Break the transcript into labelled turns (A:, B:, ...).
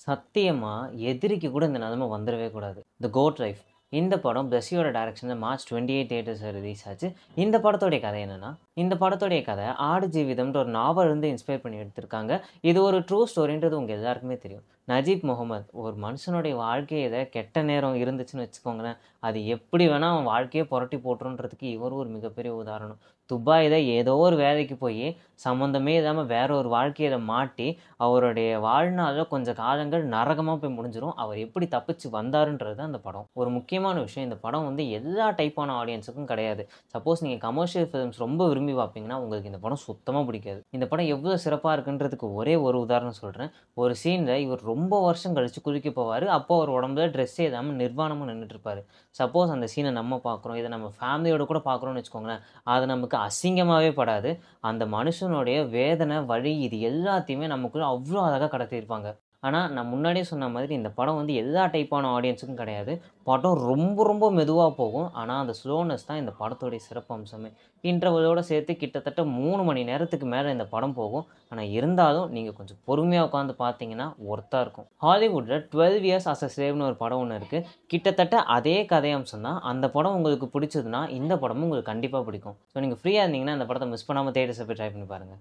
A: சத்தியமா எதிரிக்கு கூட இந்த நிலைமை வந்துடவே கூடாது. தி கோட் லைஃப். இந்த படம் பிளஸ்ஸியோட டைரக்ஷன்ல மார்ச் 28 தியேட்டர்ஸ்ல ரிலீஸ் ஆச்சு. இந்த படத்தோடைய கதை என்னன்னா, இந்த படத்தோடைய கதை ஆடு ஜீவிதம்ன்ற ஒரு நாவல் இருந்து இன்ஸ்பயர் பண்ணி எடுத்திருக்காங்க. இது ஒரு ட்ரூ ஸ்டோரின்றது உங்க எல்லாருக்குமே தெரியும். நஜீப் முகமது ஒரு மனுஷனுடைய வாழ்க்கையில கெட்ட நேரம் இருந்துச்சுன்னு வச்சுக்கோங்களேன், அது எப்படி வேணா அவன் வாழ்க்கையே புரட்டி போட்டுருன்றதுக்கு இவர் ஒரு மிகப்பெரிய உதாரணம். துபாயில ஏதோ ஒரு வேலைக்கு போய் சம்மந்தமே இல்லாம வேற ஒரு வாழ்க்கையில மாட்டி, அவருடைய வாழ்நாள்ல கொஞ்ச காலங்கள் நரகமா போய் முடிஞ்சிரும். அவர் எப்படி தப்பிச்சு வந்தாருன்றது தான் அந்த படம். ஒரு முக்கியமான விஷயம், இந்த படம் வந்து எல்லா டைப்பான ஆடியன்ஸுக்கும் கிடையாது. சப்போஸ் நீங்க கமர்ஷியல் ஃபிலிம்ஸ் ரொம்ப விரும்பி பார்ப்பீங்கன்னா, உங்களுக்கு இந்த படம் சுத்தமா பிடிக்காது. இந்த படம் எவ்வளோ சிறப்பா இருக்குன்றதுக்கு ஒரே ஒரு உதாரணம் சொல்றேன். ஒரு சீன்ல இவர் ரொம்ப வருஷம் கழிச்சு குளிக்க போவாரு. அப்போ அவர் உடம்புல ட்ரெஸ்ஸே இல்லாம நிர்வாணமா நின்னுட்டு இருப்பாரு. சப்போஸ் அந்த சீனை நம்ம பார்க்குறோம், இதை நம்ம ஃபேமிலியோட கூட பார்க்குறோம்னு வச்சுக்கோங்களேன், அது நமக்கு அசிங்கமாவே படாது. அந்த மனுஷனுடைய வேதனை, வலி இது எல்லாத்தையுமே நமக்குள்ள அவ்வளோ அழகா கடத்தியிருப்பாங்க. ஆனா, நான் முன்னாடியே சொன்ன மாதிரி இந்த படம் வந்து எல்லா டைப்பான ஆடியன்ஸுக்கும் கிடையாது. படம் ரொம்ப ரொம்ப மெதுவா போகும். ஆனா, அந்த ஸ்லோனஸ் தான் இந்த படத்தோடைய சிறப்பு அம்சமே. இன்டர்வலோட சேர்த்து கிட்டத்தட்ட 3 மணி நேரத்துக்கு மேல இந்த படம் போகும். ஆனா, இருந்தாலும் நீங்க கொஞ்சம் பொறுமையா உட்காந்து பார்த்தீங்கன்னா ஒர்த்தா இருக்கும். ஹாலிவுட்ல 12 இயர்ஸ் அஸ் அ ஸ்லேவ்னு ஒரு படம் ஒண்ணு இருக்கு. கிட்டத்தட்ட அதே கதை அம்சம் தான். அந்த படம் உங்களுக்கு பிடிச்சதுன்னா, இந்த படமும் உங்களுக்கு கண்டிப்பா பிடிக்கும். ஸோ நீங்க ஃப்ரீயா இருந்தீங்கன்னா, அந்த படத்த மிஸ் பண்ணாம தியேட்டர்ஸ்ல போய் ட்ரை பண்ணி பாருங்க.